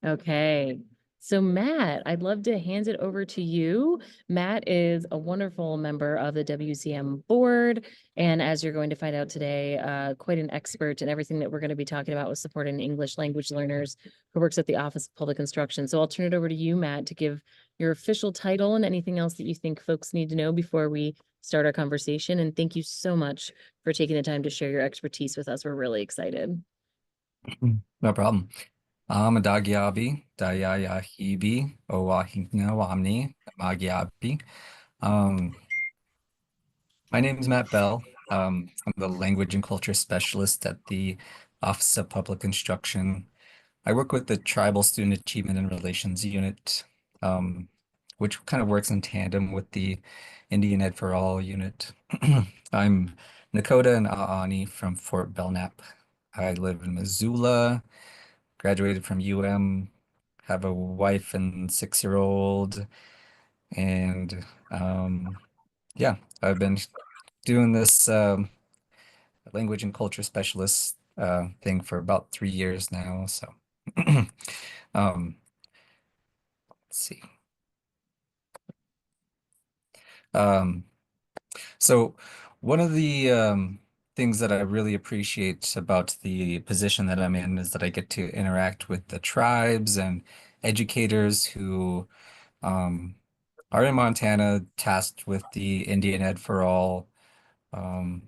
Okay. So, Matt, I'd love to hand it over to you. Matt is a wonderful member of the WCM board. And as you're going to find out today, quite an expert in everything that we're going to be talking about with supporting English language learners who works at the Office of Public Instruction. So, I'll turn it over to you, Matt, to give your official title and anything else that you think folks need to know before we start our conversation. And thank you so much for taking the time to share your expertise with us. We're really excited. No problem. Madagyabi, Dayayahibi, Owahinga Wamni, Magyabi. Um, my name is Matt Bell. I'm the language and culture specialist at the Office of Public Instruction. I work with the Tribal Student Achievement and Relations Unit, which kind of works in tandem with the Indian Ed for All unit. I'm Nakota and Aani from Fort Belknap. I live in Missoula, graduated from UM, have a wife and 6-year-old, and yeah, I've been doing this language and culture specialist thing for about 3 years now. So, um, let's see. Um, so one of the things that I really appreciate about the position that I'm in is that I get to interact with the tribes and educators who um, are in Montana tasked with the Indian Ed for All um,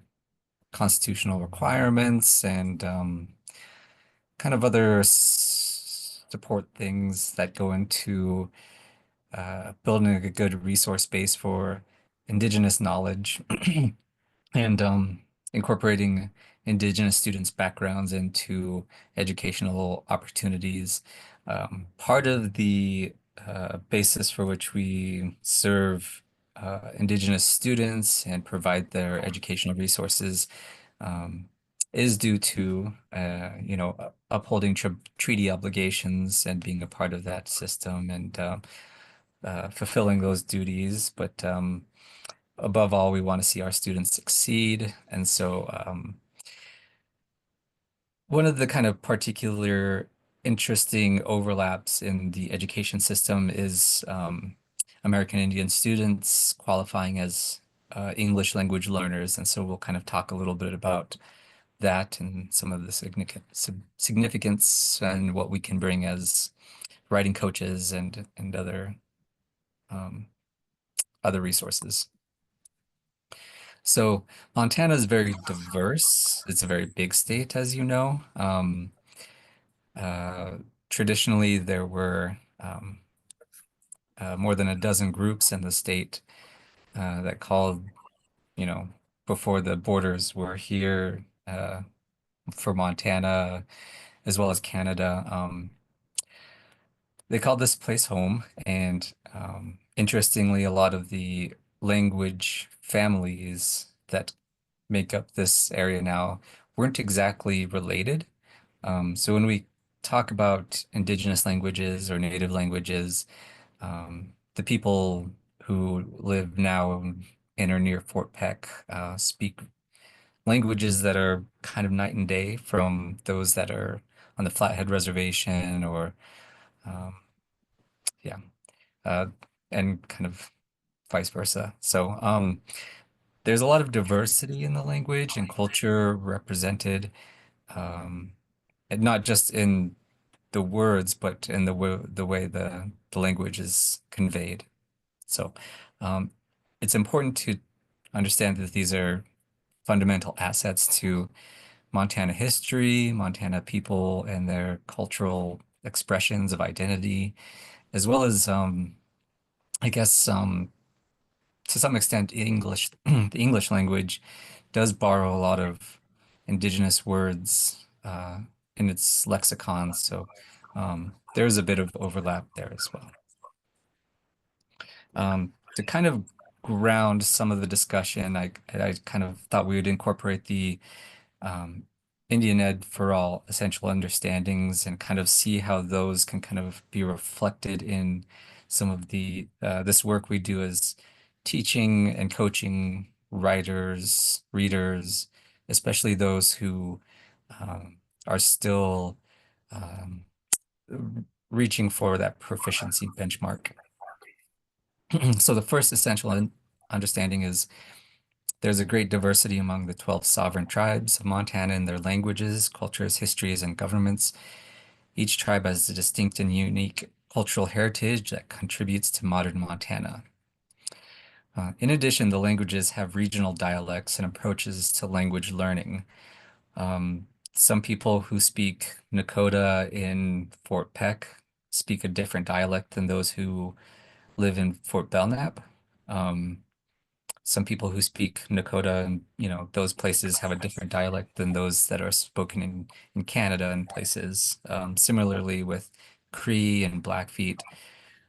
constitutional requirements and kind of other support things that go into building a good resource base for Indigenous knowledge and incorporating Indigenous students' backgrounds into educational opportunities. Part of the basis for which we serve Indigenous students and provide their educational resources um, is due to upholding treaty obligations and being a part of that system and fulfilling those duties. But above all, we want to see our students succeed. And so one of the kind of particular interesting overlaps in the education system is American Indian students qualifying as English language learners. And so we'll kind of talk a little bit about that and some of the significance and what we can bring as writing coaches and um, other resources. So Montana is very diverse. It's a very big state, as you know. Uh, Traditionally, there were more than a dozen groups in the state that called, you know, before the borders were here for Montana as well as Canada. They called this place home, and interestingly, a lot of the language families that make up this area now weren't exactly related. So when we talk about indigenous languages or native languages, the people who live now in or near Fort Peck speak languages that are kind of night and day from those that are on the Flathead Reservation or um, yeah, uh, and kind of vice versa. So there's a lot of diversity in the language and culture represented, um, and not just in the words, but in the way the language is conveyed. So um, it's important to understand that these are fundamental assets to Montana history, Montana people, and their cultural expressions of identity, as well as I guess to some extent English, the English language does borrow a lot of indigenous words in its lexicon, so there's a bit of overlap there as well. To kind of ground some of the discussion, I kind of thought we would incorporate the um, Indian Ed for All essential understandings and kind of see how those can kind of be reflected in some of the this work we do as teaching and coaching writers, readers, especially those who um, are still um, reaching for that proficiency benchmark. So the first essential understanding is there's a great diversity among the 12 sovereign tribes of Montana in their languages, cultures, histories, and governments. Each tribe has a distinct and unique cultural heritage that contributes to modern Montana. In addition, the languages have regional dialects and approaches to language learning. Some people who speak Nakota in Fort Peck speak a different dialect than those who live in Fort Belknap. Um, some people who speak Nakota and those places have a different dialect than those that are spoken in Canada and places. Similarly with Cree and Blackfeet.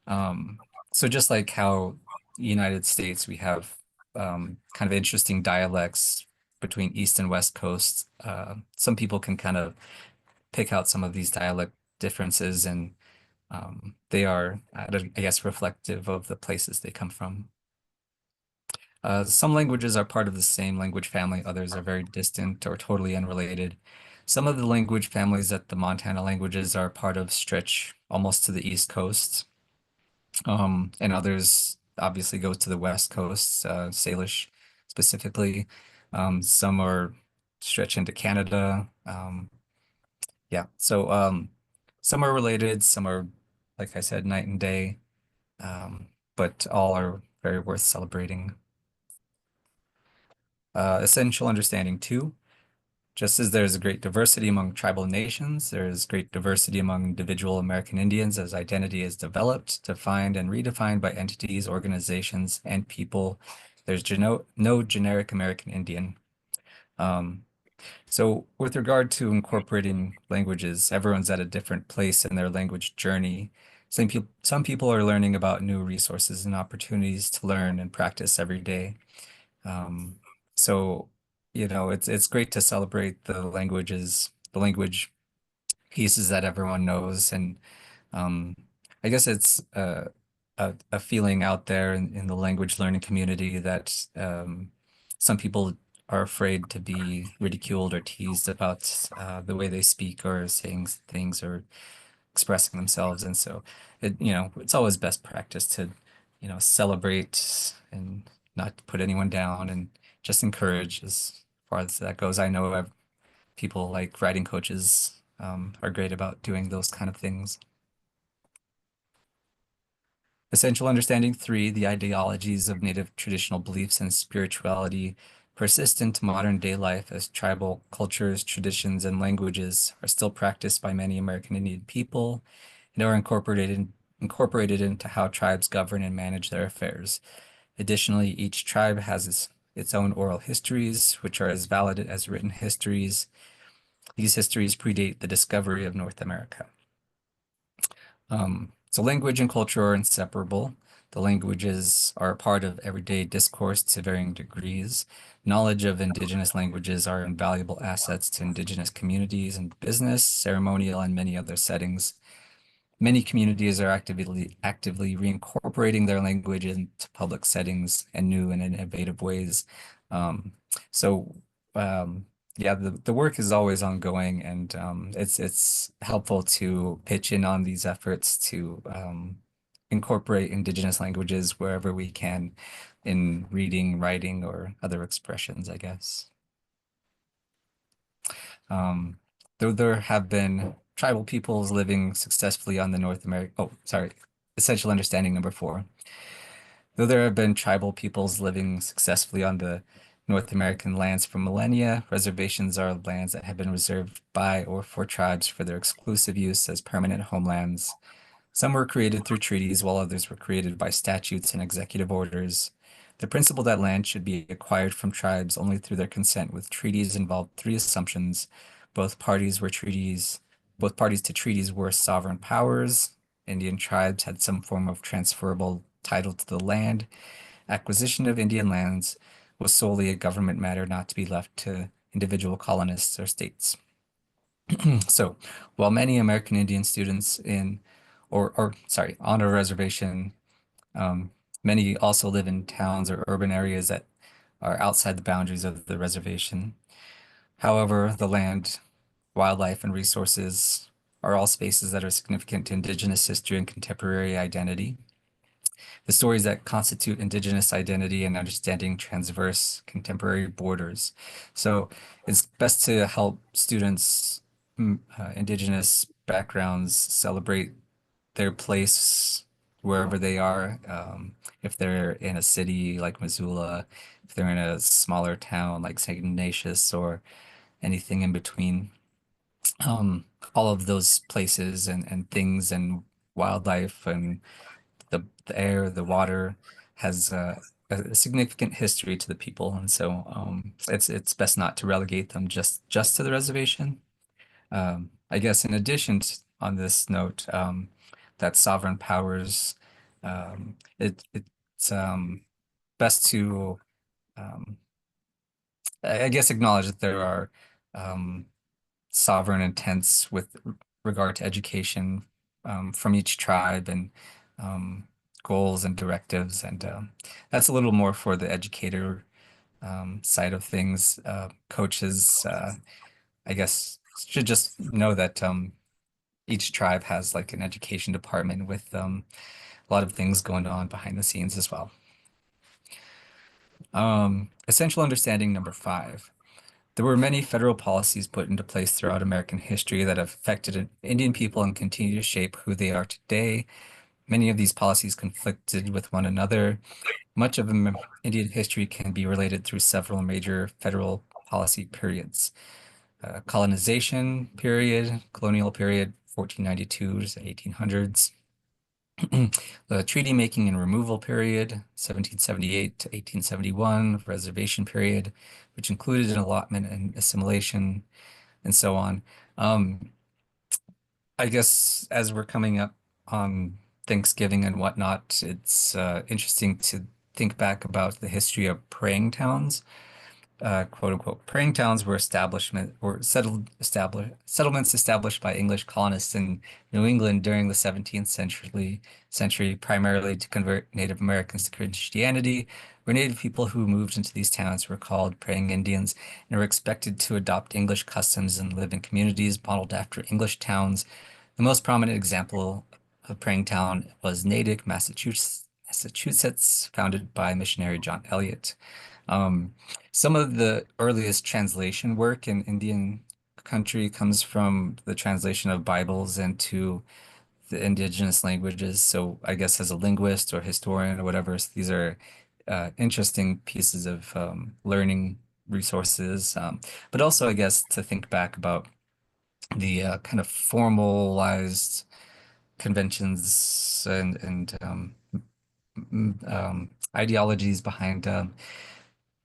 Um, so just like how United States, we have kind of interesting dialects between East and West Coast. Some people can kind of pick out some of these dialect differences, and they are, I guess, reflective of the places they come from. Some languages are part of the same language family, others are very distant or totally unrelated. Some of the language families that the Montana languages are part of stretch almost to the East Coast, and others obviously go to the West Coast, Salish specifically. Some are stretch into Canada. Yeah, so some are related, some are, like I said, night and day, but all are very worth celebrating. Essential understanding too. Just as there's a great diversity among tribal nations, there is great diversity among individual American Indians as identity is developed, defined, and redefined by entities, organizations, and people. There's no generic American Indian. Um, so with regard to incorporating languages, everyone's at a different place in their language journey. Some people are learning about new resources and opportunities to learn and practice every day. Um, so, it's great to celebrate the language pieces that everyone knows, and um, I guess it's a feeling out there in the language learning community that some people are afraid to be ridiculed or teased about the way they speak or saying things or expressing themselves. And so it's always best practice to, celebrate and not put anyone down and just encourage as far as that goes. I know people like writing coaches are great about doing those kind of things. Essential understanding three, the ideologies of Native traditional beliefs and spirituality persist into modern day life as tribal cultures, traditions, and languages are still practiced by many American Indian people and are incorporated into how tribes govern and manage their affairs. Additionally, each tribe has its own oral histories, which are as valid as written histories. These histories predate the discovery of North America. So language and culture are inseparable. The languages are a part of everyday discourse to varying degrees. Knowledge of indigenous languages are invaluable assets to indigenous communities and business, ceremonial, and many other settings. Many communities are actively reincorporating their language into public settings and new and innovative ways. Um, so yeah, the work is always ongoing, and it's helpful to pitch in on these efforts to incorporate indigenous languages wherever we can in reading, writing, or other expressions, I guess. Um, though there have been tribal peoples living successfully on the North America, oh, sorry, essential understanding number four. Though there have been tribal peoples living successfully on the North American lands for millennia, reservations are lands that have been reserved by or for tribes for their exclusive use as permanent homelands. Some were created through treaties, while others were created by statutes and executive orders. The principle that land should be acquired from tribes only through their consent with treaties involved three assumptions. Both parties were treaties, both parties to treaties were sovereign powers. Indian tribes had some form of transferable title to the land. Acquisition of Indian lands was solely a government matter not to be left to individual colonists or states. So, while many American Indian students or sorry, on a reservation, um, many also live in towns or urban areas that are outside the boundaries of the reservation. However, the land, wildlife, and resources are all spaces that are significant to Indigenous history and contemporary identity. The stories that constitute Indigenous identity and understanding transverse contemporary borders. So it's best to help students, Indigenous backgrounds, celebrate their place wherever they are. If they're in a city like Missoula, if they're in a smaller town like St. Ignatius, or anything in between. Um, all of those places and things and wildlife and the air, the water has a significant history to the people, and so it's best not to relegate them just to the reservation. I guess in addition on this note, that sovereign powers, it's best to um, I guess acknowledge that there are um, sovereign intents with regard to education from each tribe and um, goals and directives. And that's a little more for the educator side of things. Coaches, I guess, should just know that each tribe has like an education department with a lot of things going on behind the scenes as well. Essential understanding number 5. There were many federal policies put into place throughout American history that have affected Indian people and continue to shape who they are today. Many of these policies conflicted with one another. Much of Indian history can be related through several major federal policy periods. Colonization period, colonial period, 1492 to 1800s. The treaty making and removal period, 1778 to 1871, reservation period, which included an allotment and assimilation, and so on. Um, I guess as we're coming up on Thanksgiving and whatnot, it's interesting to think back about the history of praying towns. Quote unquote praying towns were settlements established by English colonists in New England during the 17th century, primarily to convert Native Americans to Christianity, where Native people who moved into these towns were called praying Indians and were expected to adopt English customs and live in communities modeled after English towns. The most prominent example of praying town was Natick, Massachusetts, founded by missionary John Eliot. Um, some of the earliest translation work in Indian country comes from the translation of Bibles into the indigenous languages. So I guess as a linguist or historian or whatever, these are interesting pieces of learning resources. But also, I guess, to think back about the kind of formalized conventions and ideologies behind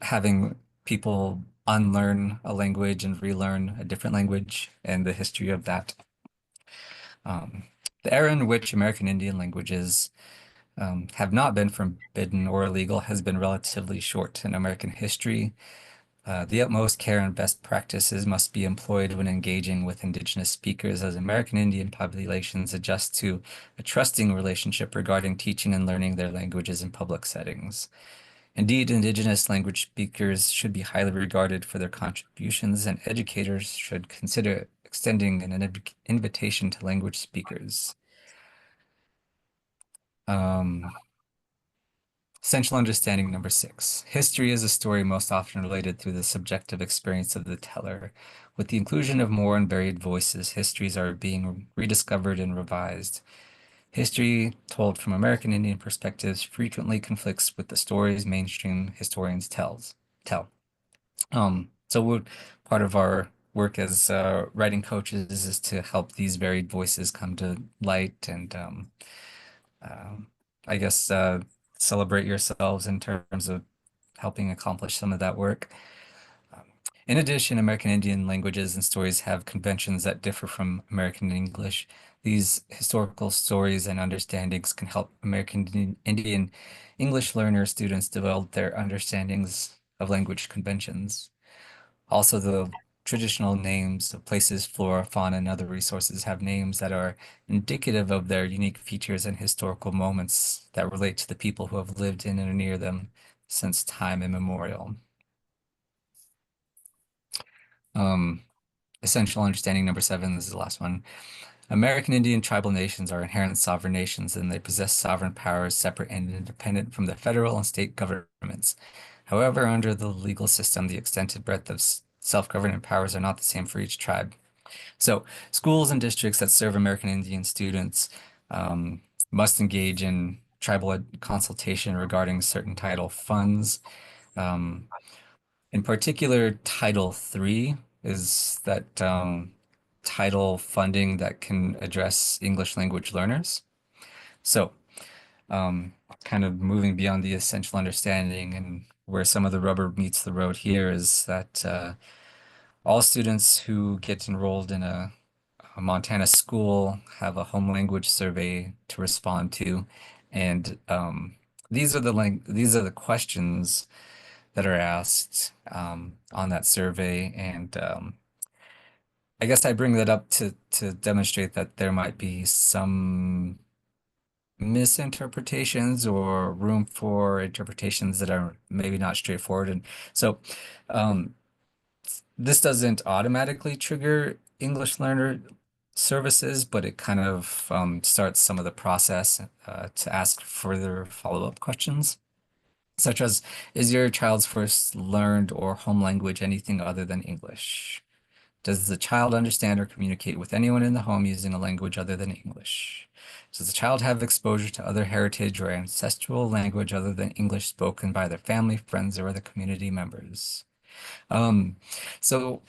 having people unlearn a language and relearn a different language and the history of that. Um, the era in which American Indian languages have not been forbidden or illegal has been relatively short in American history. The utmost care and best practices must be employed when engaging with Indigenous speakers as American Indian populations adjust to a trusting relationship regarding teaching and learning their languages in public settings. Indeed, Indigenous language speakers should be highly regarded for their contributions, and educators should consider extending an invitation to language speakers. Um, Essential understanding number 6. History is a story most often related through the subjective experience of the teller. With the inclusion of more and varied voices, histories are being rediscovered and revised. History told from American Indian perspectives frequently conflicts with the stories mainstream historians tell. Part of our work as writing coaches is to help these varied voices come to light and um, I guess celebrate yourselves in terms of helping accomplish some of that work. Um, in addition, American Indian languages and stories have conventions that differ from American English. These historical stories and understandings can help Indian English learner students develop their understandings of language conventions. Also, the traditional names of places, flora, fauna, and other resources have names that are indicative of their unique features and historical moments that relate to the people who have lived in and near them since time immemorial. Um, Essential understanding number 7, this is the last one. American Indian tribal nations are inherent sovereign nations and they possess sovereign powers separate and independent from the federal and state governments. However, under the legal system, the extent and breadth of self-government powers are not the same for each tribe. So, schools and districts that serve American Indian students um, must engage in tribal consultation regarding certain title funds. Um, in particular, Title III is that title funding that can address English language learners. So, um, kind of moving beyond the essential understanding and where some of the rubber meets the road here is that all students who get enrolled in a Montana school have a home language survey to respond to, and these are the questions that are asked on that survey, and I guess I bring that up to demonstrate that there might be some misinterpretations or room for interpretations that are maybe not straightforward, and so. Um, this doesn't automatically trigger English learner services, but it kind of starts some of the process to ask further follow-up questions, such as, is your child's first learned or home language anything other than English? Does the child understand or communicate with anyone in the home using a language other than English? Does the child have exposure to other heritage or ancestral language other than English spoken by their family, friends, or other community members? Um, so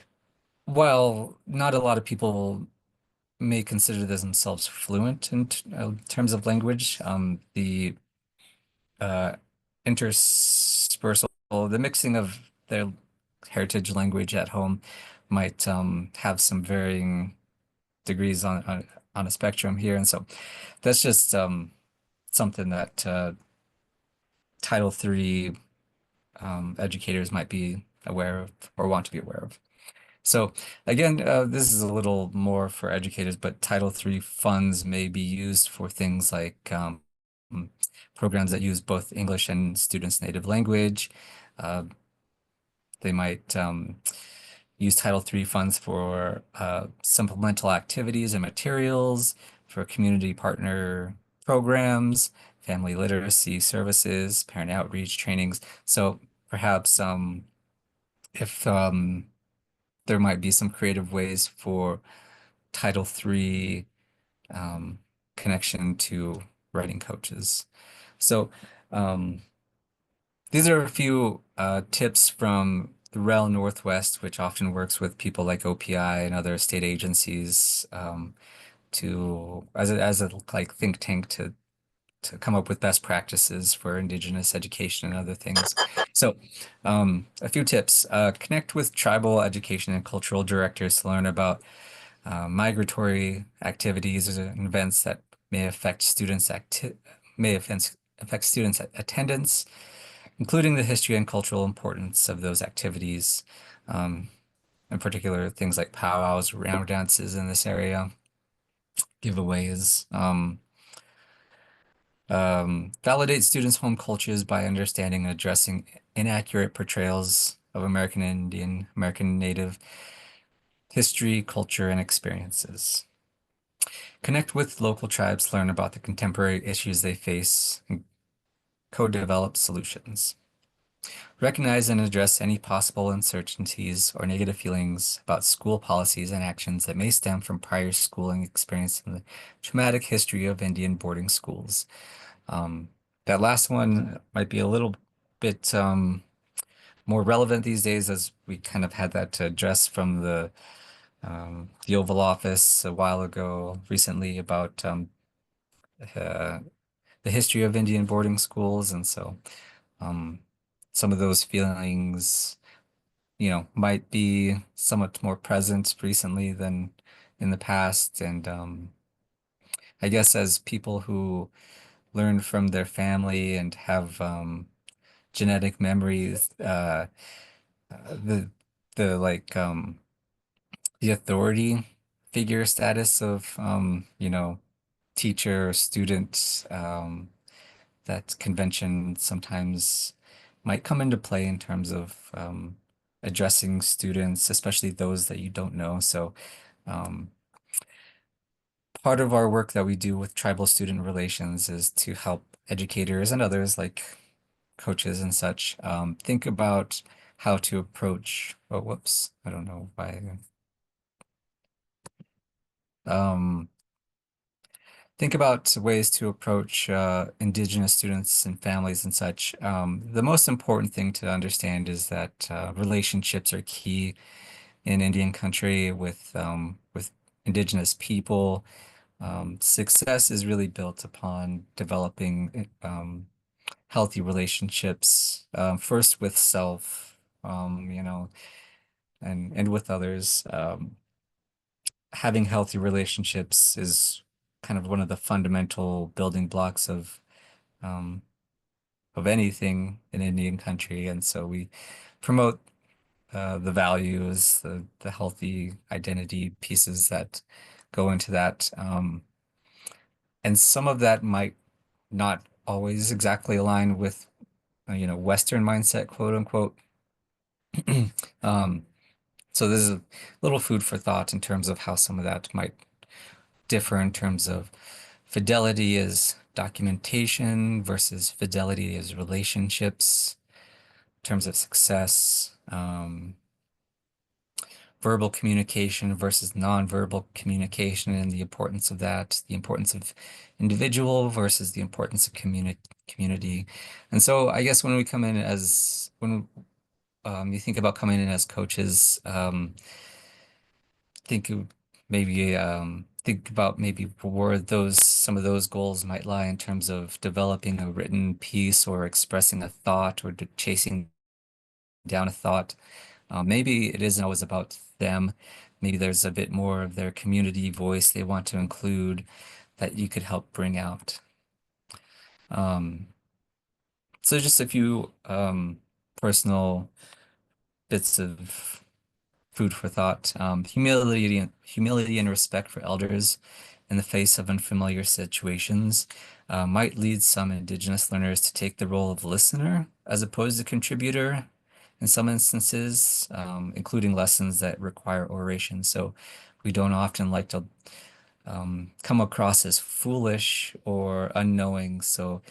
while not a lot of people may consider themselves fluent in terms of language, the uh, interspersal, the mixing of their heritage language at home might have some varying degrees on a spectrum here, and so that's just something that Title III educators might be aware of or want to be aware of. So again, this is a little more for educators, but Title III funds may be used for things like mm, programs that use both English and students' native language. Uh, they might use Title III funds for supplemental activities and materials, for community partner programs, family literacy services, parent outreach trainings. So perhaps if there might be some creative ways for Title III um, connection to writing coaches. So um, these are a few tips from the REL Northwest, which often works with people like OPI and other state agencies to as a like think tank to come up with best practices for Indigenous education and other things. So, a few tips. Connect with tribal education and cultural directors to learn about migratory activities and events that may affect affect students' attendance, including the history and cultural importance of those activities. Um, in particular, things like powwows, round dances in this area, giveaways. Validate students' home cultures by understanding and addressing inaccurate portrayals of American Indian, American Native history, culture, and experiences. Connect with local tribes, learn about the contemporary issues they face, and co-develop solutions. Recognize and address any possible uncertainties or negative feelings about school policies and actions that may stem from prior schooling experience in the traumatic history of Indian boarding schools. Um, that last one might be a little bit more relevant these days as we kind of had that address from the Oval Office a while ago recently about uh, the history of Indian boarding schools. And so um, some of those feelings, might be somewhat more present recently than in the past. And I guess as people who learn from their family and have genetic memories, the the like the authority figure status of teacher, student, that convention sometimes might come into play in terms of addressing students, especially those that you don't know. So part of our work that we do with tribal student relations is to help educators and others like coaches and such think about how to approach, oh, whoops, I don't know why. Um, think about ways to approach Indigenous students and families and such. The most important thing to understand is that relationships are key in Indian country with Indigenous people. Success is really built upon developing healthy relationships, first with self, and with others. Having healthy relationships is kind of one of the fundamental building blocks um, of anything in Indian country, and so we promote the values, the healthy identity pieces that go into that. And some of that might not always exactly align with, Western mindset, quote unquote. Um, so this is a little food for thought in terms of how some of that might differ in terms of fidelity as documentation versus fidelity as relationships, in terms of success, verbal communication versus nonverbal communication and the importance of that, the importance of individual versus the importance of community. And so I guess when we come in as when you think about coming in as coaches, think of maybe think about maybe where those some of those goals might lie in terms of developing a written piece or expressing a thought or chasing down a thought. Maybe it isn't always about them. Maybe there's a bit more of their community voice they want to include that you could help bring out. Um, so just a few personal bits of food for thought. Humility and respect for elders in the face of unfamiliar situations might lead some Indigenous learners to take the role of listener as opposed to contributor in some instances, including lessons that require oration. So we don't often like to come across as foolish or unknowing. So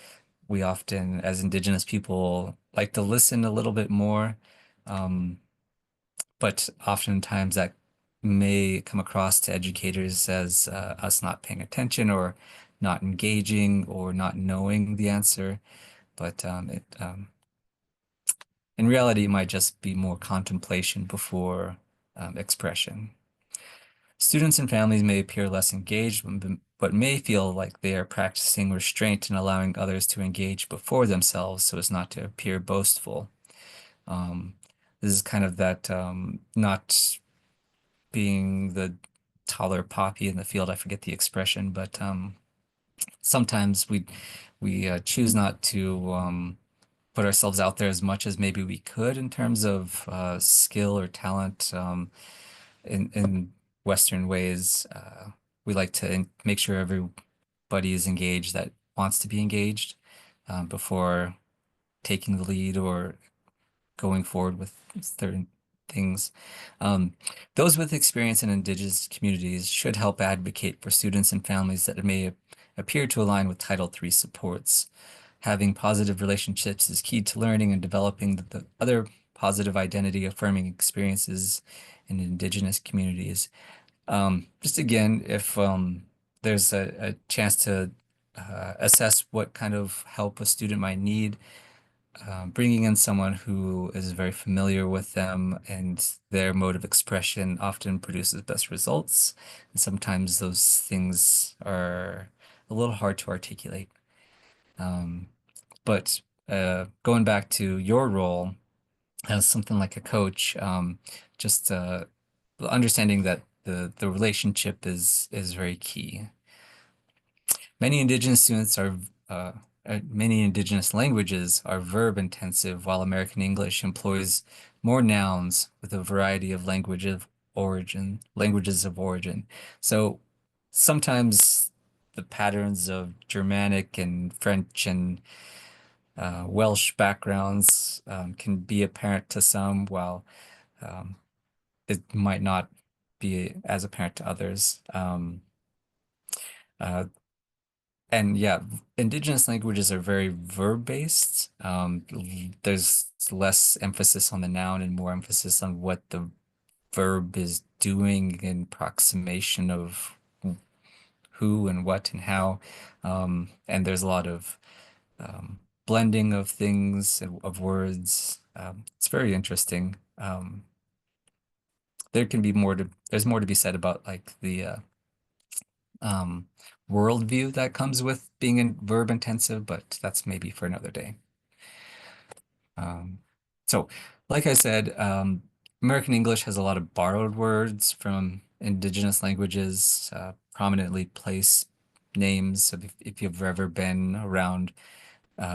we often, as Indigenous people, like to listen a little bit more. Um, but oftentimes that may come across to educators as us not paying attention or not engaging or not knowing the answer. But in reality, it might just be more contemplation before expression. Students and families may appear less engaged, but may feel like they are practicing restraint and allowing others to engage before themselves so as not to appear boastful. Um, this is kind of that not being the taller poppy in the field. I forget the expression, but sometimes we choose not to put ourselves out there as much as maybe we could in terms of skill or talent in Western ways. We like to make sure everybody is engaged that wants to be engaged before taking the lead or going forward with certain things. Um, those with experience in Indigenous communities should help advocate for students and families that may appear to align with Title III supports. Having positive relationships is key to learning and developing the other positive identity affirming experiences in Indigenous communities. Just again, if there's a chance to assess what kind of help a student might need, bringing in someone who is very familiar with them and their mode of expression often produces best results. And sometimes those things are a little hard to articulate. Um, but going back to your role as something like a coach, just understanding that the relationship is very key. Many indigenous students are many indigenous languages are verb intensive, while American English employs more nouns with a variety of languages of origin. So sometimes the patterns of Germanic and French and Welsh backgrounds can be apparent to some, while um, it might not be as apparent to others. Uh, and yeah, indigenous languages are very verb-based. There's less emphasis on the noun and more emphasis on what the verb is doing in approximation of who and what and how. And there's a lot of blending of things and of words. It's very interesting. There's more to be said about like the um, worldview that comes with being in verb intensive, but that's maybe for another day. Um, so, like I said, American English has a lot of borrowed words from indigenous languages, prominently place names. So if you've ever been around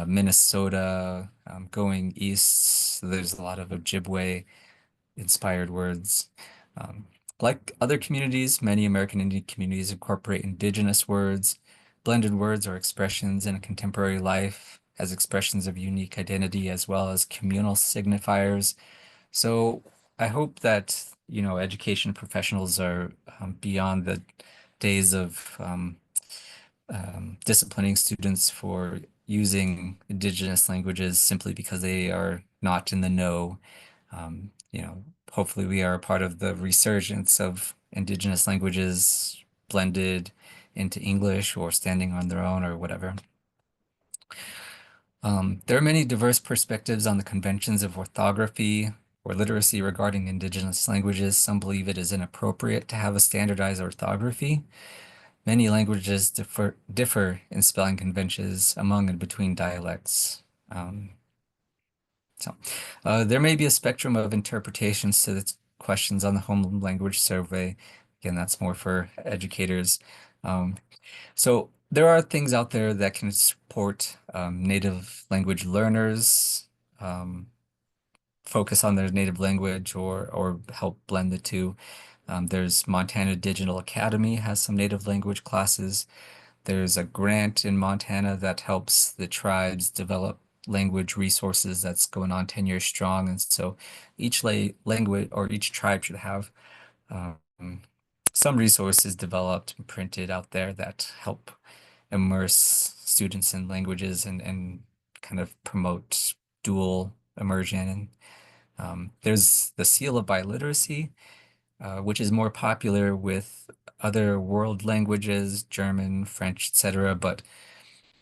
Minnesota, going east, there's a lot of Ojibwe inspired words. Um, like other communities, many American Indian communities incorporate indigenous words, blended words or expressions in contemporary life as expressions of unique identity as well as communal signifiers. So I hope that, education professionals are beyond the days of disciplining students for using indigenous languages simply because they are not in the know. Hopefully we are a part of the resurgence of indigenous languages blended into English or standing on their own or whatever. There are many diverse perspectives on the conventions of orthography or literacy regarding indigenous languages. Some believe it is inappropriate to have a standardized orthography. Many languages differ in spelling conventions among and between dialects. Um, there may be a spectrum of interpretations to the questions on the home language survey. Again, that's more for educators. Um, so there are things out there that can support native language learners, um, focus on their native language or help blend the two. There's Montana Digital Academy has some native language classes. There's a grant in Montana that helps the tribes develop language resources that's going on 10 years strong. And so each language or each tribe should have um, some resources developed and printed out there that help immerse students in languages and kind of promote dual immersion. And there's the Seal of Biliteracy, which is more popular with other world languages, German, French, etc. But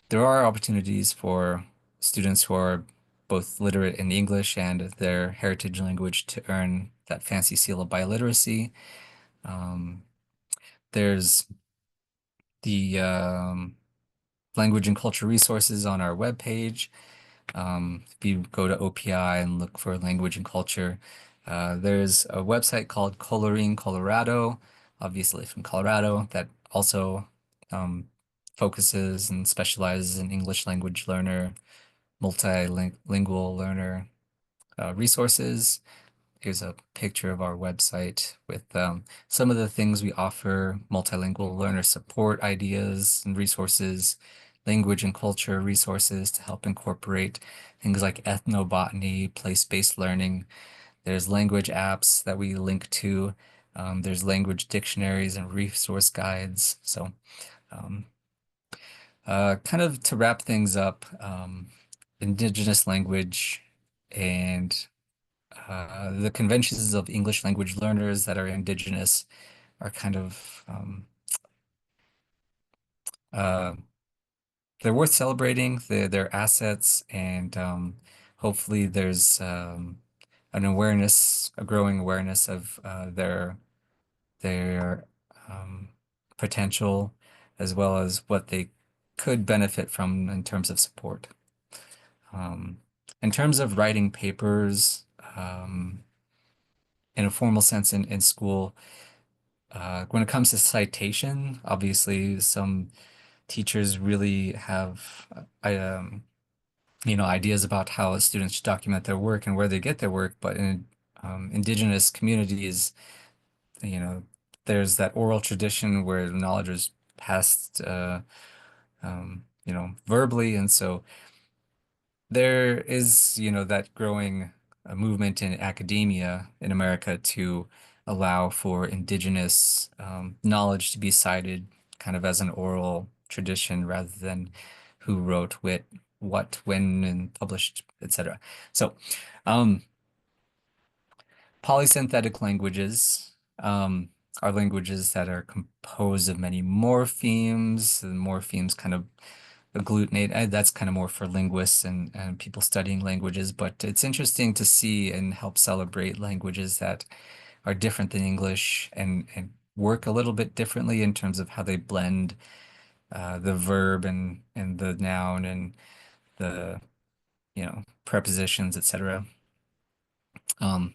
there are opportunities for students who are both literate in English and their heritage language to earn that fancy seal of biliteracy. Um, there's the language and culture resources on our webpage. If you go to OPI and look for language and culture, there's a website called Coloring Colorado, obviously from Colorado, that also um, focuses and specializes in English language learner, multilingual learner resources. Here's a picture of our website with some of the things we offer: multilingual learner support ideas and resources, language and culture resources to help incorporate things like ethnobotany, place-based learning. There's language apps that we link to. There's language dictionaries and resource guides. So um, kind of to wrap things up, indigenous language and the conventions of English language learners that are indigenous are kind of uh, they're worth celebrating. They're assets, and hopefully there's an awareness, a growing awareness of their potential, as well as what they could benefit from in terms of support. Um, in terms of writing papers, in a formal sense in school. When it comes to citation, obviously some teachers really have ideas about how students should document their work and where they get their work. But in indigenous communities, you know, there's that oral tradition where knowledge is passed, verbally, and so there is, that growing movement in academia in America to allow for indigenous knowledge to be cited kind of as an oral tradition rather than who wrote what, when, and published, etc. So, um, polysynthetic languages are languages that are composed of many morphemes, and morphemes kind of agglutinate. That's kind of more for linguists and people studying languages, but it's interesting to see and help celebrate languages that are different than English and work a little bit differently in terms of how they blend the verb and the noun and the prepositions, etc.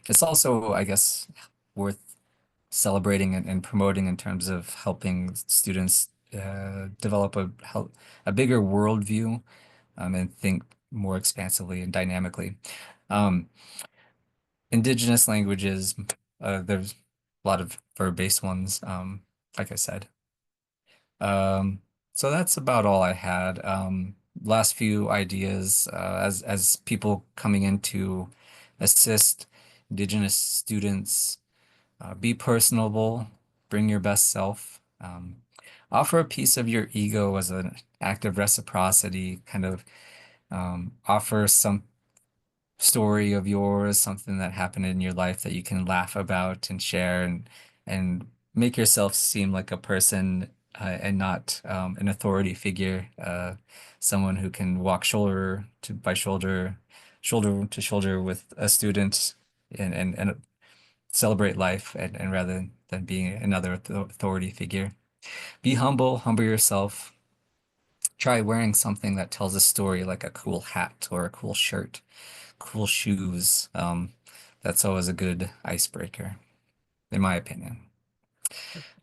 It's also, I guess, worth celebrating and promoting in terms of helping students develop a bigger worldview and think more expansively and dynamically. Um, Indigenous languages, there's a lot of verb-based ones, like I said. Um, so that's about all I had. Last few ideas as people coming in to assist Indigenous students. Be personable, bring your best self. Offer a piece of your ego as an act of reciprocity, kind of offer some story of yours, something that happened in your life that you can laugh about and share and make yourself seem like a person and not an authority figure, someone who can walk shoulder to by shoulder, shoulder to shoulder with a student and celebrate life and rather than being another authority figure. Be humble, humble yourself. Try wearing something that tells a story like a cool hat or a cool shirt, cool shoes. That's always a good icebreaker, in my opinion.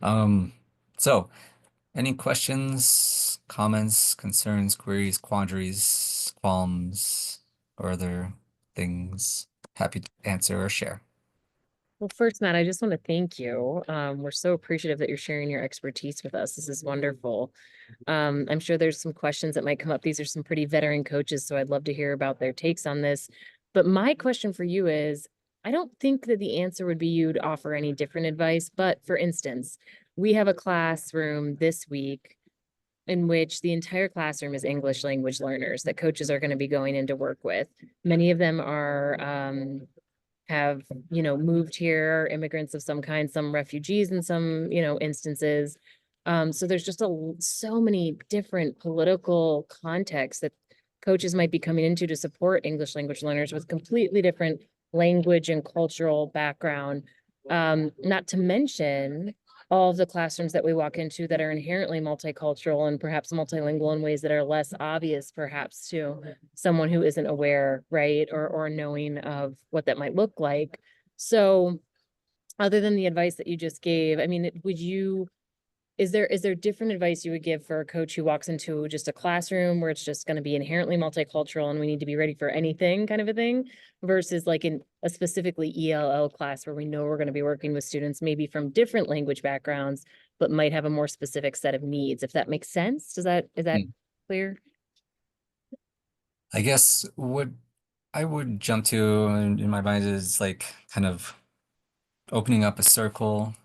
Um, so any questions, comments, concerns, queries, quandaries, qualms, or other things? Happy to answer or share. Well, first, Matt, I just want to thank you. We're so appreciative that you're sharing your expertise with us. This is wonderful. I'm sure there's some questions that might come up. These are some pretty veteran coaches, so I'd love to hear about their takes on this. But my question for you is, I don't think that the answer would be you to offer any different advice. But for instance, we have a classroom this week in which the entire classroom is English language learners that coaches are going to be going into work with. Many of them are have, moved here, immigrants of some kind, some refugees in some, instances. So there's just so many different political contexts that coaches might be coming into to support English language learners with completely different language and cultural background. Not to mention all of the classrooms that we walk into that are inherently multicultural and perhaps multilingual in ways that are less obvious, perhaps to someone who isn't aware, right, or knowing of what that might look like. So, other than the advice that you just gave, I mean, would you is there different advice you would give for a coach who walks into just a classroom where it's just going to be inherently multicultural and we need to be ready for anything kind of a thing versus like in a specifically ELL class where we know we're going to be working with students maybe from different language backgrounds, but might have a more specific set of needs, if that makes sense? Is that Hmm. clear? I guess what I would jump to in my mind is like kind of opening up a circle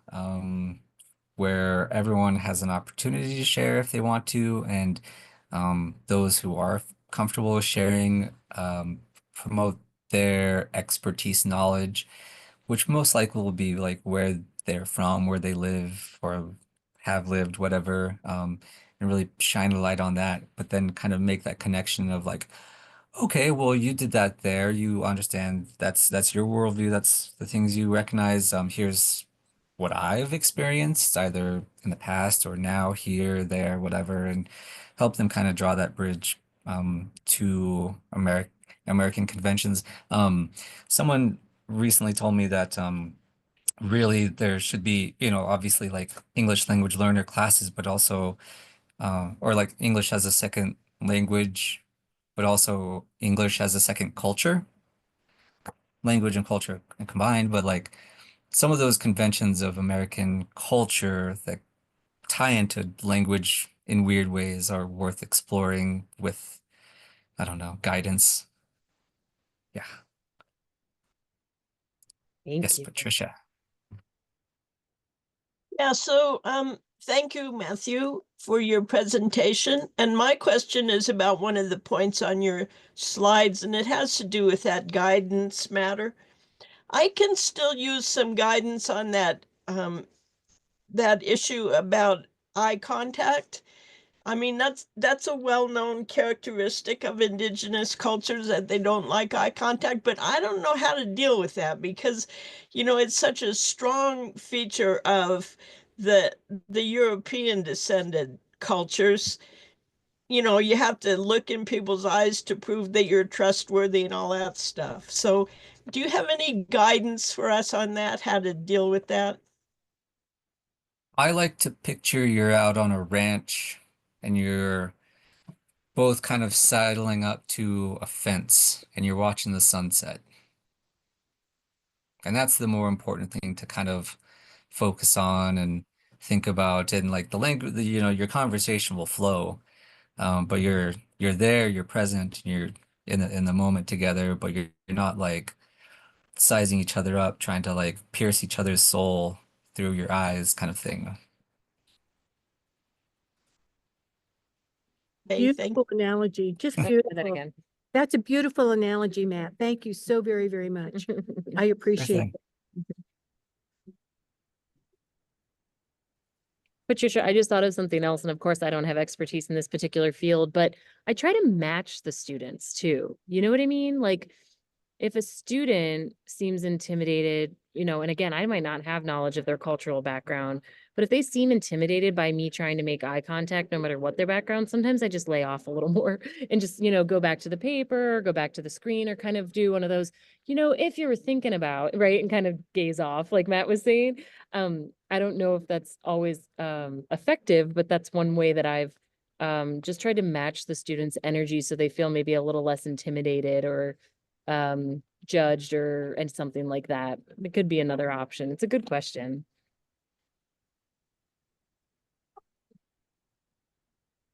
where everyone has an opportunity to share if they want to, and those who are comfortable with sharing promote their expertise knowledge, which most likely will be like where they're from, where they live, or have lived, whatever, and really shine a light on that, but then kind of make that connection of like, okay, well, you did that there. You understand that's your worldview. That's the things you recognize. Here's what I've experienced, either in the past or now, here, there, whatever, and help them kind of draw that bridge to American conventions. Someone recently told me that really there should be, obviously like English language learner classes, but also or like English as a second language, but also English as a second culture, language and culture combined. But like some of those conventions of American culture that tie into language in weird ways are worth exploring with, I don't know, guidance. Yeah. Thank Yes, you. Patricia. Yeah, so Thank you, Matthew, for your presentation. And my question is about one of the points on your slides, and it has to do with that guidance matter. I can still use some guidance on that issue about eye contact. I mean, that's a well-known characteristic of indigenous cultures that they don't like eye contact, but I don't know how to deal with that because, it's such a strong feature of the the European descended cultures. You have to look in people's eyes to prove that you're trustworthy and all that stuff. So, do you have any guidance for us on that, how to deal with that? I like to picture you're out on a ranch and you're both kind of sidling up to a fence and you're watching the sunset. And that's the more important thing to kind of focus on and think about. And like the language, your conversation will flow. But you're there, you're present, you're in the moment together, but you're not like sizing each other up, trying to like pierce each other's soul through your eyes kind of thing. Hey, thank Beautiful analogy, just Say that beautiful. again. That's a beautiful analogy, Matt. Thank you so very, very much. I Sure appreciate thing. it. Patricia, I just thought of something else, and of course, I don't have expertise in this particular field, but I try to match the students too. You know what I mean? Like, if a student seems intimidated, and again, I might not have knowledge of their cultural background, but if they seem intimidated by me trying to make eye contact, no matter what their background, sometimes I just lay off a little more and just, go back to the paper, go back to the screen, or kind of do one of those, if you were thinking about, right, and kind of gaze off, like Matt was saying. I don't know if that's always effective, but that's one way that I've just tried to match the students' energy so they feel maybe a little less intimidated or judged and something like that. It could be another option. It's a good question.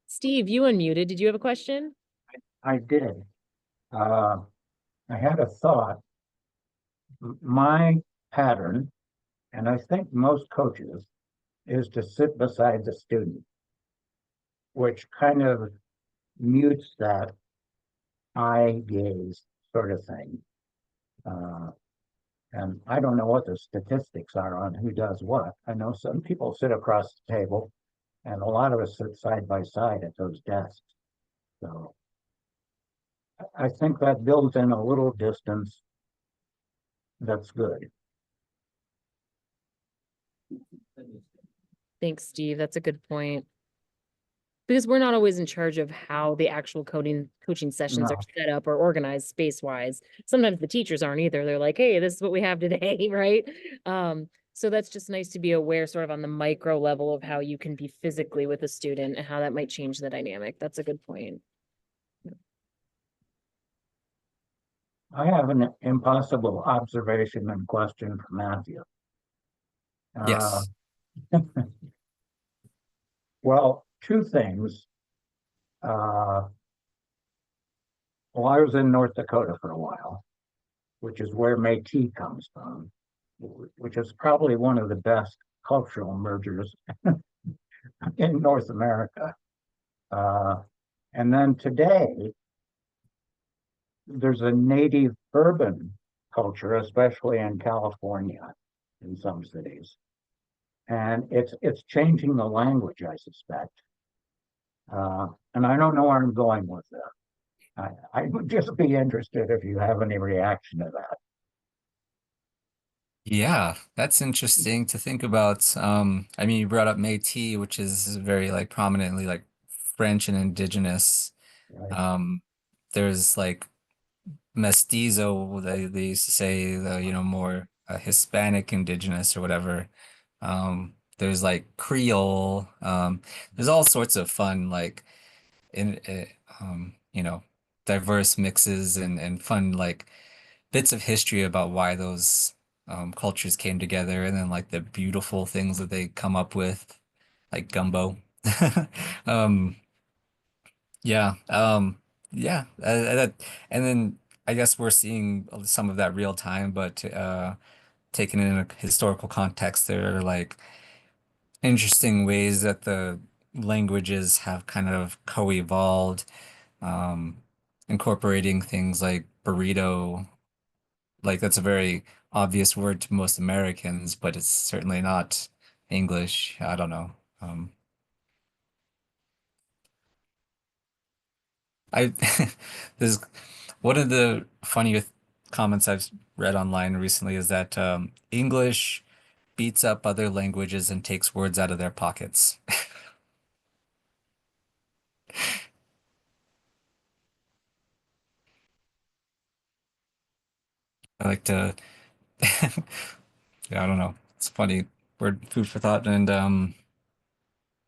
Steve, you unmuted. Did you have a question? I did. Uh, I had a thought. My pattern, and I think most coaches, is to sit beside the student, which kind of mutes that eye gaze sort of thing. Uh, and I don't know what the statistics are on who does what. I know some people sit across the table, and a lot of us sit side by side at those desks. So I think that builds in a little distance that's good. Thanks, Steve. That's a good point. Because we're not always in charge of how the actual coaching sessions are No, set up or organized space wise. Sometimes the teachers aren't either. They're like, hey, this is what we have today, right? So that's just nice to be aware sort of on the micro level of how you can be physically with a student and how that might change the dynamic. That's a good point. I have an impossible observation and question for Matthew. Uh, Yes. well, two things. Uh, well, I was in North Dakota for a while, which is where Métis comes from, which is probably one of the best cultural mergers in North America. Uh, and then today, there's a native urban culture, especially in California, in some cities. And it's changing the language, I suspect. And I don't know where I'm going with that. I would just be interested if you have any reaction to that. Yeah, that's interesting to think about. I mean, you brought up Métis, which is very like prominently like French and indigenous. Right? Um, there's like mestizo, they used to say, more Hispanic indigenous or whatever. There's like Creole. There's all sorts of fun, like in diverse mixes and fun like bits of history about why those cultures came together, and then like the beautiful things that they come up with, like gumbo. Um, yeah. Yeah. And then I guess we're seeing some of that real time, but taken in a historical context, there are like interesting ways that the languages have kind of co-evolved, um, incorporating things like burrito. Like that's a very obvious word to most Americans, but it's certainly not English. I don't know. Um, I this one of the funnier comments I've read online recently is that English beats up other languages and takes words out of their pockets. I like to, yeah, I don't know. It's funny word, food for thought, and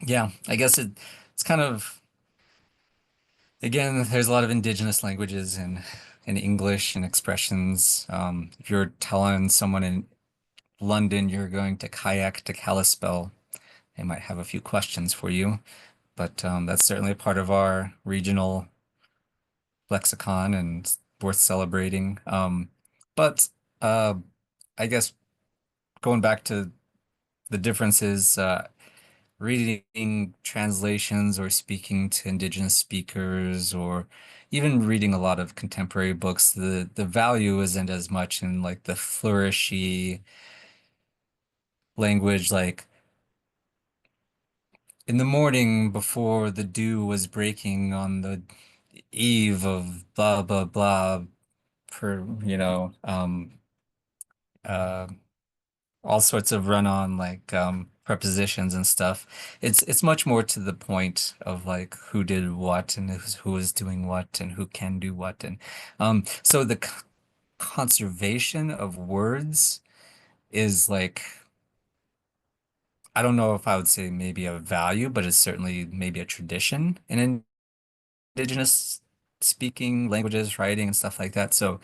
yeah, I guess it's kind of again. There's a lot of indigenous languages in English and expressions. If you're telling someone in London you're going to kayak to Kalispell, they might have a few questions for you. But that's certainly a part of our regional lexicon and worth celebrating. But uh, I guess going back to the differences, reading translations or speaking to indigenous speakers or even reading a lot of contemporary books, the value isn't as much in like the flourishy language, like in the morning before the dew was breaking on the eve of blah blah blah per uh all sorts of run-on like prepositions and stuff. It's much more to the point of like who did what and who is doing what and who can do what, and so the conservation of words is like, I don't know if I would say maybe a value, but it's certainly maybe a tradition in indigenous speaking languages, writing and stuff like that. So,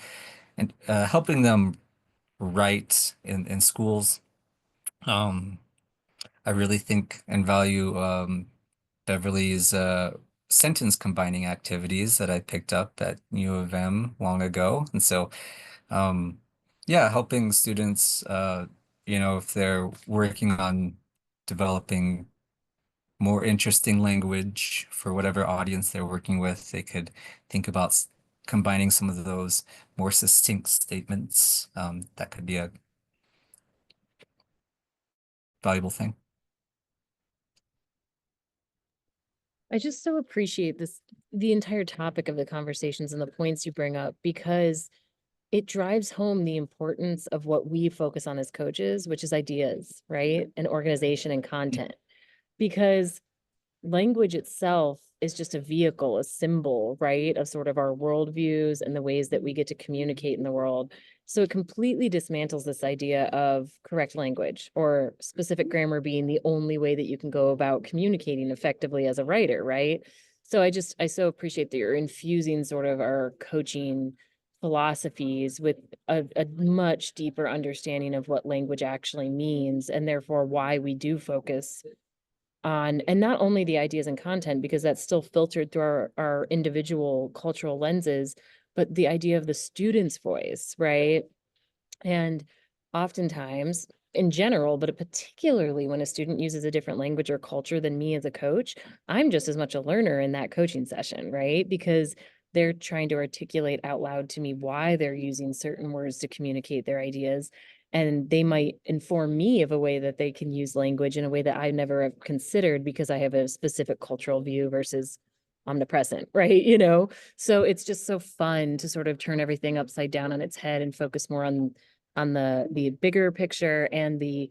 and helping them write in schools, um, I really think and value Beverly's sentence combining activities that I picked up at U of M long ago. And so, um, yeah, helping students, if they're working on developing more interesting language for whatever audience they're working with, they could think about combining some of those more succinct statements. That could be a valuable thing. I just so appreciate this, the entire topic of the conversations and the points you bring up, because it drives home the importance of what we focus on as coaches, which is ideas, right? And organization and content. Because language itself is just a vehicle, a symbol, right, of sort of our worldviews and the ways that we get to communicate in the world. So it completely dismantles this idea of correct language or specific grammar being the only way that you can go about communicating effectively as a writer, right? So I so appreciate that you're infusing sort of our coaching philosophies with a much deeper understanding of what language actually means, and therefore why we do focus on, and not only the ideas and content, because that's still filtered through our individual cultural lenses, but the idea of the student's voice, right? And oftentimes, in general, but particularly when a student uses a different language or culture than me as a coach, I'm just as much a learner in that coaching session, right? Because they're trying to articulate out loud to me why they're using certain words to communicate their ideas. And they might inform me of a way that they can use language in a way that I never have considered because I have a specific cultural view versus omnipresent, right? So it's just so fun to sort of turn everything upside down on its head and focus more on the bigger picture and the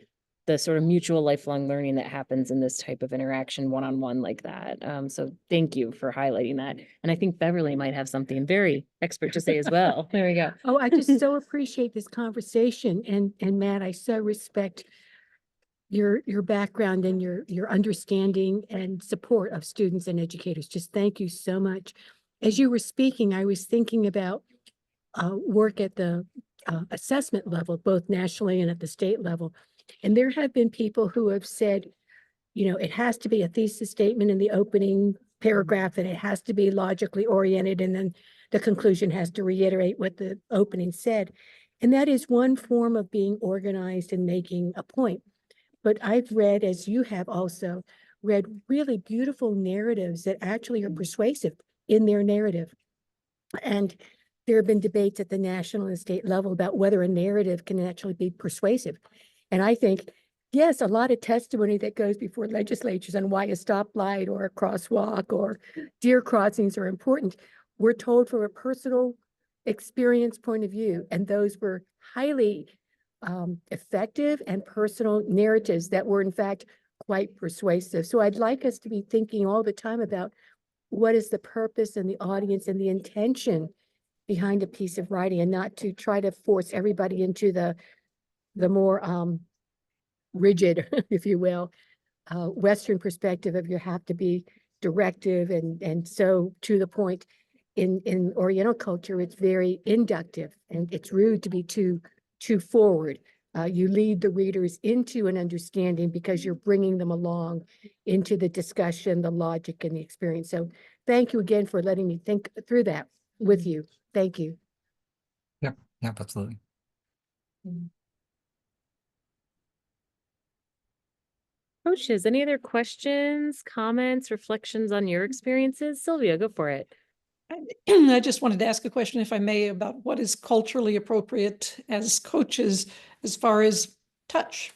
sort of mutual lifelong learning that happens in this type of interaction one-on-one like that. So thank you for highlighting that. And I think Beverly might have something very expert to say as well. There we go. Oh, I just so appreciate this conversation, and Matt, I so respect your background and your understanding and support of students and educators. Just thank you so much. As you were speaking, I was thinking about work at the assessment level, both nationally and at the state level. And there have been people who have said, it has to be a thesis statement in the opening paragraph, and it has to be logically oriented, and then the conclusion has to reiterate what the opening said. And that is one form of being organized and making a point. but I've read, as you have also, read really beautiful narratives that actually are persuasive in their narrative. And there have been debates at the national and state level about whether a narrative can actually be persuasive. And I think, yes, a lot of testimony that goes before legislatures on why a stoplight or a crosswalk or deer crossings are important. We're told from a personal experience point of view, and those were highly effective and personal narratives that were in fact quite persuasive. So I'd like us to be thinking all the time about what is the purpose and the audience and the intention behind a piece of writing, and not to try to force everybody into the more rigid, if you will, Western perspective of you have to be directive and so to the point. In Oriental culture, it's very inductive, and it's rude to be too forward. You lead the readers into an understanding because you're bringing them along into the discussion, the logic, and the experience. So thank you again for letting me think through that with you. Thank you. Yep, yep, absolutely. Coaches, any other questions, comments, reflections on your experiences? Sylvia, go for it. I just wanted to ask a question, if I may, about what is culturally appropriate as coaches as far as touch.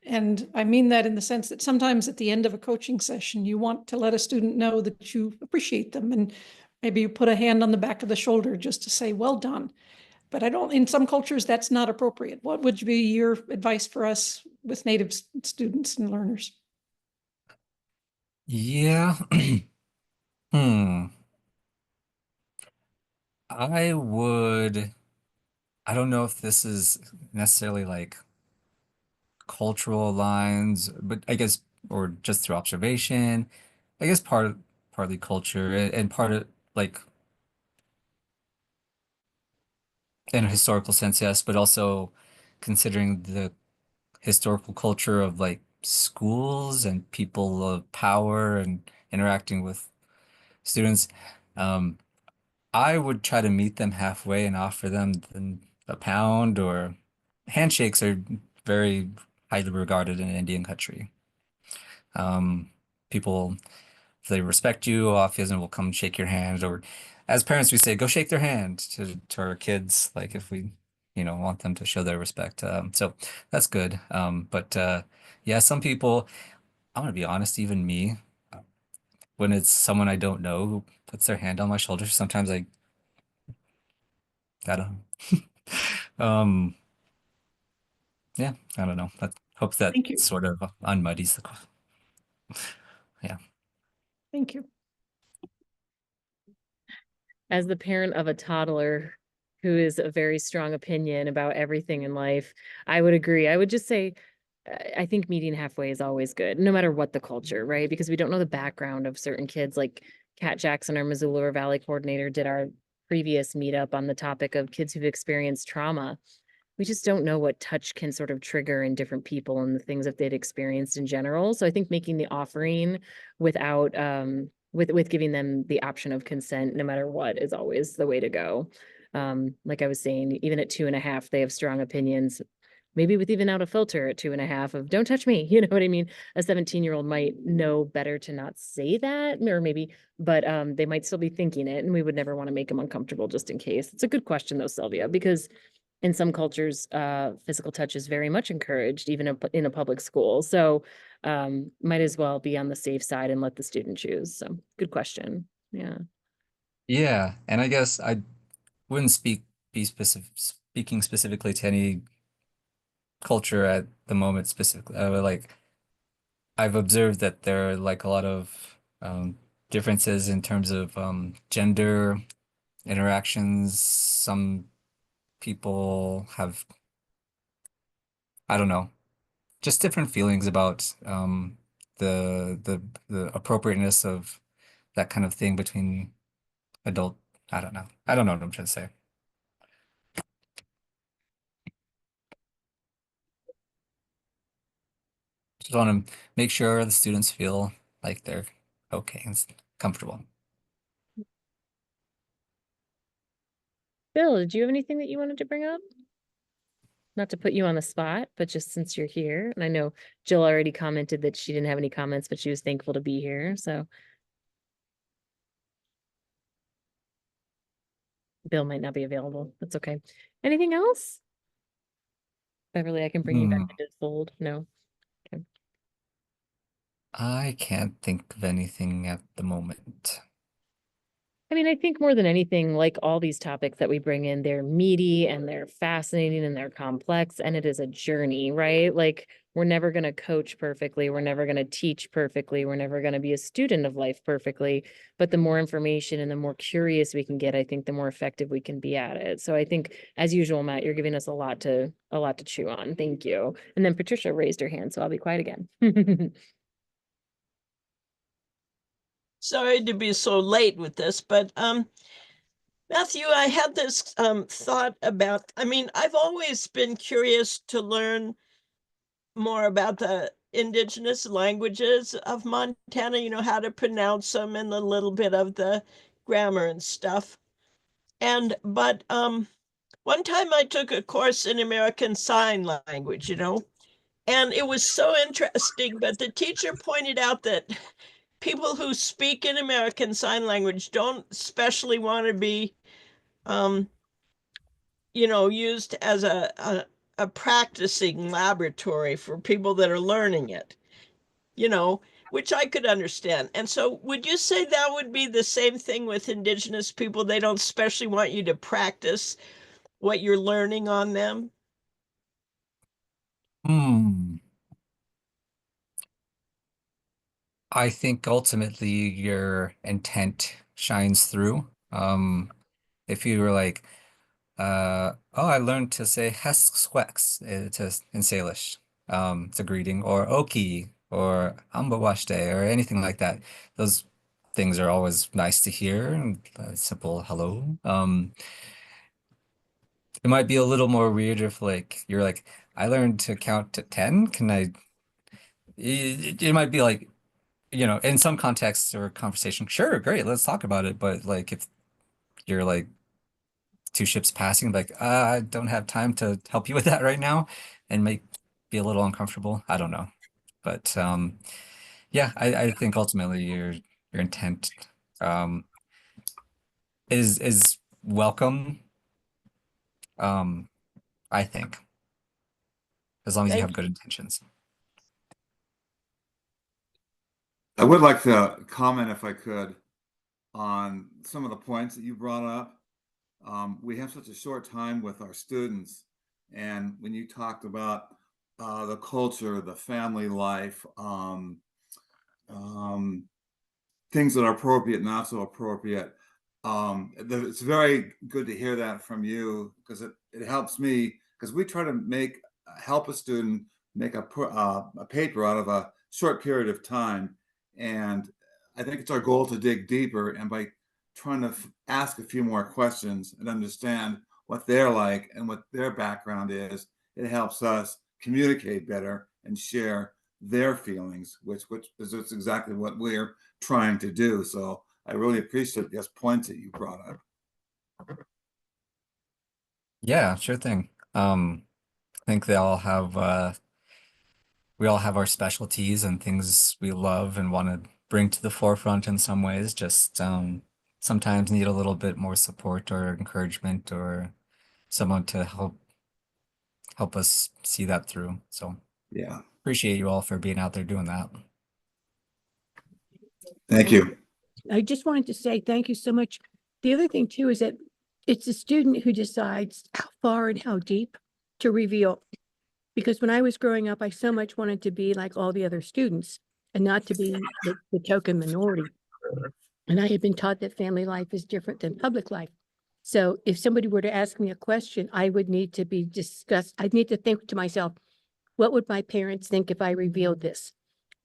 And I mean that in the sense that sometimes at the end of a coaching session, you want to let a student know that you appreciate them. And maybe you put a hand on the back of the shoulder just to say, well done. But in some cultures, that's not appropriate. What would be your advice for us with Native students and learners? Yeah. Hmm. I would, I don't know if this is necessarily like cultural lines, but I guess, or just through observation, I guess partly culture and part of like in a historical sense, yes, but also considering the historical culture of like schools and people of power and interacting with students. Um, I would try to meet them halfway and offer them a pound, or handshakes are very highly regarded in Indian country. Um, People, if they respect you, often will come shake your hand, or as parents, we say, go shake their hand to our kids, like if we, want them to show their respect. So that's good. But yeah, some people, I'm gonna be honest, even me, when it's someone I don't know who puts their hand on my shoulder, sometimes I gotta, um, yeah, I don't know. I hope that Thank you. sort of unmuddies the, yeah. Thank you. As the parent of a toddler who is a very strong opinion about everything in life, I would agree. I would just say, I think meeting halfway is always good, no matter what the culture, right? Because we don't know the background of certain kids. Like Kat Jackson, our Missoula Valley coordinator, did our previous meetup on the topic of kids who've experienced trauma. We just don't know what touch can sort of trigger in different people and the things that they'd experienced in general. So I think making the offering without with giving them the option of consent no matter what is always the way to go. Like I was saying, even at 2.5, they have strong opinions, maybe with even out a filter at 2.5 of don't touch me. You know what I mean? A 17-year-old might know better to not say that, or maybe, but they might still be thinking it, and we would never want to make them uncomfortable just in case. It's a good question though, Sylvia, because in some cultures, physical touch is very much encouraged, even in a public school. So might as well be on the safe side and let the student choose. So good question. Yeah. Yeah, and I guess I wouldn't be speaking specifically to any culture at the moment specifically. Like I've observed that there are like a lot of differences in terms of gender interactions. Some people have, I don't know, just different feelings about the appropriateness of that kind of thing between adult. I don't know. I don't know what I'm trying to say. Just want to make sure the students feel like they're okay and comfortable. Bill, did you have anything that you wanted to bring up? not to put you on the spot, but just since you're here, and I know Jill already commented that she didn't have any comments, but she was thankful to be here. So Bill might not be available. That's okay. Anything else? Beverly, I can bring you back Hmm. into the fold. No. Okay. I can't think of anything at the moment. I mean, I think more than anything, like all these topics that we bring in, they're meaty and they're fascinating and they're complex, and it is a journey, right? Like, we're never going to coach perfectly. We're never going to teach perfectly. We're never going to be a student of life perfectly. But the more information and the more curious we can get, I think the more effective we can be at it. So I think, as usual, Matt, you're giving us a lot to chew on. Thank you. And then Patricia raised her hand, so I'll be quiet again. Sorry to be so late with this, but Matthew, I had this thought about, I mean, I've always been curious to learn more about the indigenous languages of Montana, you know, how to pronounce them and a little bit of the grammar and stuff. But one time I took a course in American Sign Language, you know, and it was so interesting, but the teacher pointed out that people who speak in American Sign Language don't especially want to be you know, used as a practicing laboratory for people that are learning it, you know, which I could understand. And so would you say that would be the same thing with indigenous people? They don't especially want you to practice what you're learning on them? Hmm. I think ultimately your intent shines through. If you were like, oh, I learned to say Heskswex in Salish. It's a greeting, or Oki, or Ambawashte, or anything like that. Those things are always nice to hear, and a simple hello. It might be a little more weird if like you're like, I learned to count to 10. Can I? It might be like, in some contexts or conversation, sure, great, let's talk about it. But like if you're like two ships passing, like I don't have time to help you with that right now, and might be a little uncomfortable. I don't know. But yeah, I think ultimately your intent um is welcome. Um, I think, as long as you have Thank good you. intentions. I would like to comment, if I could, on some of the points that you brought up. We have such a short time with our students, and when you talked about the culture, the family life, um, things that are appropriate, not so appropriate. It's very good to hear that from you, because it helps me, because we try to help a student make a paper out of a short period of time. And I think it's our goal to dig deeper, and by trying to ask a few more questions and understand what they're like and what their background is, it helps us communicate better and share their feelings, which is exactly what we're trying to do. So I really appreciate these points that you brought up. Yeah, sure thing. I think we all have our specialties and things we love and want to bring to the forefront in some ways. Just sometimes need a little bit more support or encouragement, or someone to help us see that through. So Yeah, appreciate you all for being out there doing that. thank you. I just wanted to say thank you so much. The other thing too is that it's the student who decides how far and how deep to reveal. Because when I was growing up, I so much wanted to be like all the other students and not to be the token minority. And I had been taught that family life is different than public life. So if somebody were to ask me a question, I would need to be discussed. I'd need to think to myself, what would my parents think if I revealed this?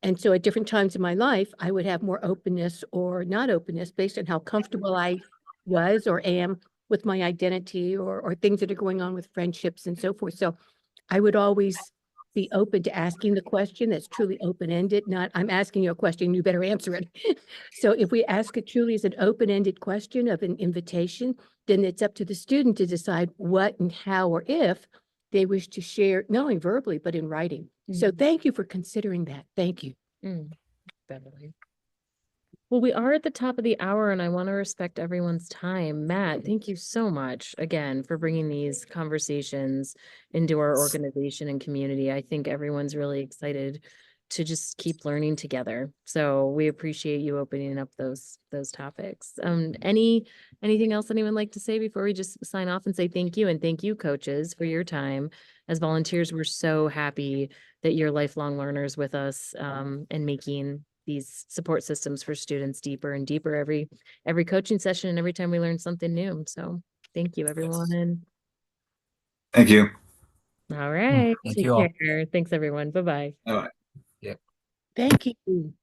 And so at different times in my life, I would have more openness or not openness based on how comfortable I was or am with my identity or things that are going on with friendships and so forth. So I would always be open to asking the question that's truly open-ended, not I'm asking you a question, you better answer it. So if we ask it truly as an open-ended question of an invitation, then it's up to the student to decide what and how or if they wish to share, not only verbally, but in writing. So thank you for considering that. Thank you. Beverly. Well, we are at the top of the hour and I want to respect everyone's time. Matt, thank you so much again for bringing these conversations into our organization and community. I think everyone's really excited to just keep learning together. So we appreciate you opening up those topics. Anything else anyone like to say before we just sign off and say thank you? And thank you, coaches, for your time. As volunteers, we're so happy that you're lifelong learners with us, and making these support systems for students deeper and deeper every coaching session and every time we learn something new. So thank you, everyone. Thank you. All right. Thank Take you all. care. Thanks, everyone. Bye-bye. Bye-bye. Yep. Thank you.